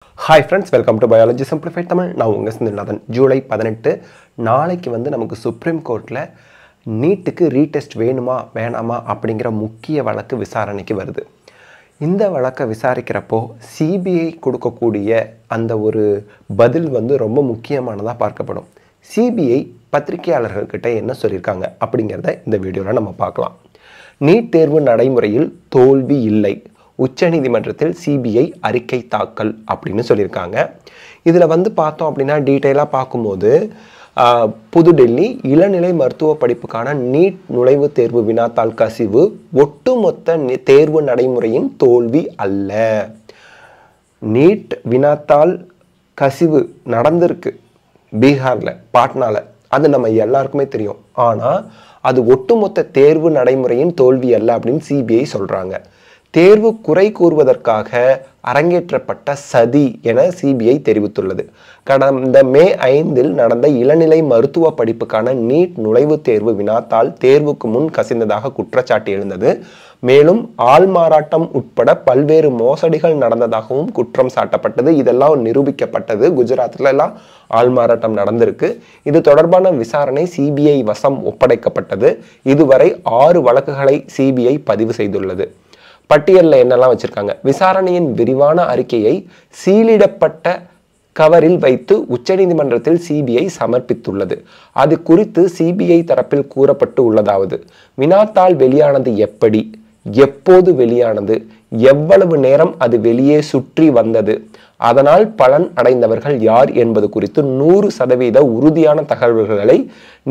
Hi friends, welcome to Biology Simplified Tamil. நான் உங்க செந்தில்நாதன். ஜூலை 18 நாளைக்கு நமக்கு சுப்ரீம் கோர்ட்ல நீட்டுக்கு ரீடெஸ்ட் வேணுமா வேணாமா அப்படிங்கிற முக்கிய வழக்கு விசாரணைக்கு வருது. இந்த வழக்கை விசாரிக்கிறப்போ சிபிஐ கொடுக்கக்கூடிய அந்த ஒரு பதில் ரொம்ப முக்கியமானதா பார்க்கப்படும். சிபிஐ பத்திரிகையாளர்கள்கிட்ட என்ன சொல்லியிருக்காங்க அப்படிங்கறத இந்த வீடியோல நம்ம பார்க்கலாம். நீட் தேர்வு நடைமுறையில் தோல்வி இல்லை. உச்சநீதிமன்றத்தில் சிபிஐ அறிக்கை தாக்கல் அப்படின்னு சொல்லியிருக்காங்க. இதில் பார்த்தோம் அப்படின்னா டீட்டெயிலாக பார்க்கும்போது புதுடெல்லி இளநிலை மருத்துவ படிப்புக்கான நீட் நுழைவுத் தேர்வு வினாத்தாள் கசிவு ஒட்டுமொத்த தேர்வு நடைமுறையின் தோல்வி அல்ல. நீட் வினாத்தாள் கசிவு நடந்திருக்கு பீகாரில், பாட்னாவில், அது நம்ம எல்லாருக்குமே தெரியும். ஆனால் அது ஒட்டுமொத்த தேர்வு நடைமுறையின் தோல்வி அல்ல அப்படின்னு சிபிஐ சொல்கிறாங்க. தேர்வு குறை கூறுவதற்காக அரங்கேற்றப்பட்ட சதி என சிபிஐ தெரிவித்துள்ளது. கடந்த மே 5 நடந்த இளநிலை மருத்துவ படிப்புக்கான நீட் நுழைவுத் தேர்வு வினாத்தாள் தேர்வுக்கு முன் கசிந்ததாக குற்றச்சாட்டு எழுந்தது. மேலும் ஆள்மாறாட்டம் உட்பட பல்வேறு மோசடிகள் நடந்ததாகவும் குற்றம் சாட்டப்பட்டது. இதெல்லாம் நிரூபிக்கப்பட்டது. குஜராத்ல எல்லாம் ஆள்மாறாட்டம் நடந்திருக்கு. இது தொடர்பான விசாரணை சிபிஐ வசம் ஒப்படைக்கப்பட்டது. இதுவரை 6 வழக்குகளை சிபிஐ பதிவு செய்துள்ளது. பட்டியலில் என்னெல்லாம் வச்சிருக்காங்க? விசாரணையின் விரிவான அறிக்கையை சீலிடப்பட்ட கவரில் வைத்து உச்சநீதிமன்றத்தில் சிபிஐ சமர்ப்பித்துள்ளது. அது குறித்து சிபிஐ தரப்பில் கூறப்பட்டு உள்ளதாவது: வினாத்தாள் வெளியானது எப்படி, எப்போது வெளியானது, எவ்வளவு நேரம் அது வெளியே சுற்றி வந்தது, அதனால் பலன் அடைந்தவர்கள் யார் என்பது குறித்து 100% உறுதியான தகவல்களை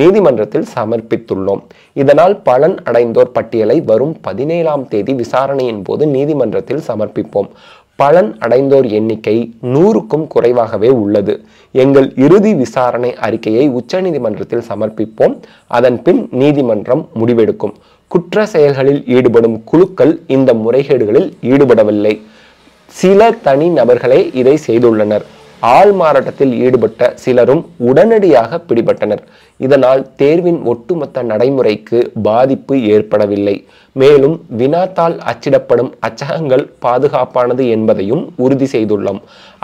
நீதிமன்றத்தில் சமர்ப்பித்துள்ளோம். இதனால் பலன் அடைந்தோர் பட்டியலை வரும் 17ஆம் தேதி விசாரணையின் போது நீதிமன்றத்தில் சமர்ப்பிப்போம். பலன் அடைந்தோர் எண்ணிக்கை 100க்கும் குறைவாகவே உள்ளது. எங்கள் இறுதி விசாரணை அறிக்கையை உச்சநீதிமன்றத்தில் சமர்ப்பிப்போம். அதன் பின் நீதிமன்றம் முடிவெடுக்கும். குற்ற செயல்களில் ஈடுபடும் குழுக்கள் இந்த முறைகேடுகளில் ஈடுபடவில்லை. சில தனி நபர்களே இதை செய்துள்ளனர். ஆள்மாறாட்டத்தில் ஈடுபட்ட சிலரும் உடனடியாக பிடிபட்டனர். இதனால் தேர்வின் ஒட்டுமொத்த நடைமுறைக்கு பாதிப்பு ஏற்படவில்லை. மேலும் வினாத்தாள் அச்சிடப்படும் அச்சகங்கள் பாதுகாப்பானது என்பதையும் உறுதி செய்துள்ளோம்.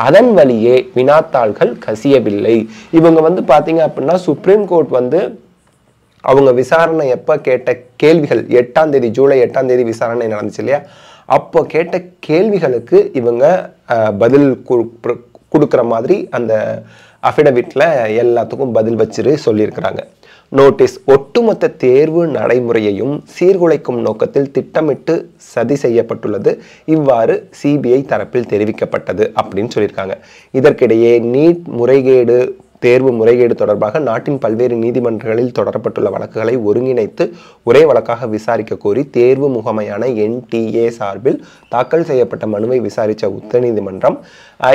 அதன் வழியே வினாத்தாள்கள் கசியவில்லை. இவங்க பாத்தீங்க அப்படின்னா சுப்ரீம் கோர்ட் அவங்க விசாரணை எப்ப கேட்ட கேள்விகள் 8ஆம் தேதி, ஜூலை 8ஆம் தேதி விசாரணை நடந்துச்சு இல்லையா, அப்போ கேட்ட கேள்விகளுக்கு இவங்க பதில் கொடுக்குற மாதிரி அந்த அஃபிடவிட்ல எல்லாத்துக்கும் பதில் வச்சிரு சொல்லியிருக்கிறாங்க. நோட்டீஸ்: ஒட்டுமொத்த தேர்வு நடைமுறையையும் சீர்குலைக்கும் நோக்கத்தில் திட்டமிட்டு சதி செய்யப்பட்டுள்ளது. இவ்வாறு சிபிஐ தரப்பில் தெரிவிக்கப்பட்டது அப்படின்னு சொல்லியிருக்காங்க. இதற்கிடையே நீட் முறைகேடு, தேர்வு முறைகேடு தொடர்பாக நாட்டின் பல்வேறு நீதிமன்றங்களில் தொடரப்பட்டுள்ள வழக்குகளை ஒருங்கிணைத்து ஒரே வழக்காக விசாரிக்க கோரி தேர்வு முகமையான NTA சார்பில் தாக்கல் செய்யப்பட்ட மனுவை விசாரித்த உச்சநீதிமன்றம்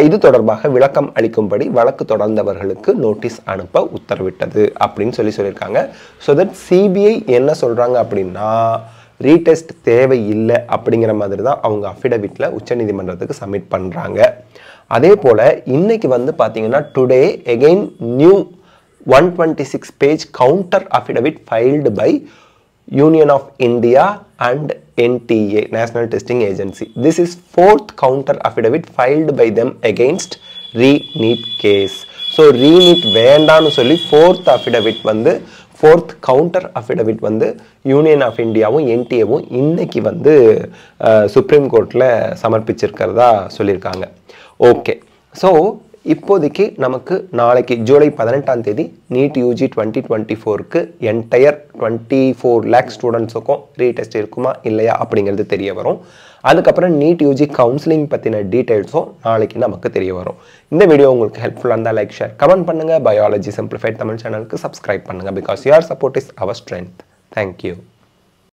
இது தொடர்பாக விளக்கம் அளிக்கும்படி வழக்கு தொடர்ந்தவர்களுக்கு நோட்டீஸ் அனுப்ப உத்தரவிட்டது அப்படின்னு சொல்லியிருக்காங்க. ஸோ தட் சிபிஐ என்ன சொல்றாங்க அப்படின்னா ரீடெஸ்ட் தேவை இல்லை அப்படிங்கிற மாதிரி தான் அவங்க அஃபிடவிட்ல உச்சநீதிமன்றத்துக்கு சப்மிட் பண்றாங்க. அதே போல இன்னைக்கு பாத்தீங்கன்னா today again new 126 page counter affidavit filed by Union of India and NTA national testing agency. This is 4th counter affidavit filed by them against re NEET case. So re NEET வேண்டான்னு சொல்லி 4th affidavit 4th counter affidavit Union of இந்தியாவும் NTAவும் இன்னைக்கு supreme கோர்ட்ல சமர்ப்பிச்சிருக்கிறதா சொல்லியிருக்காங்க. Okay, so இப்போதைக்கு நமக்கு நாளைக்கு ஜூலை 18ஆம் தேதி நீட் யூஜி 2024க்கு என்டையர் 24 lakh ஸ்டூடெண்ட்ஸுக்கும் ரீடெஸ்ட் இருக்குமா இல்லையா அப்படிங்கிறது தெரிய வரும். அதுக்கப்புறம் நீட் யூஜி கவுன்சிலிங் பற்றின டீட்டெயில்ஸும் நாளைக்கு நமக்கு தெரிய வரும். இந்த வீடியோ உங்களுக்கு ஹெல்ப்ஃபுல்லாக இருந்தால் லைக், ஷேர், கமெண்ட் பண்ணுங்கள். பயாலஜி சிம்பிளிஃபைட் தமிழ் சேனலுக்கு சப்ஸ்கிரைப் பண்ணுங்கள். Because your support is our strength. Thank you.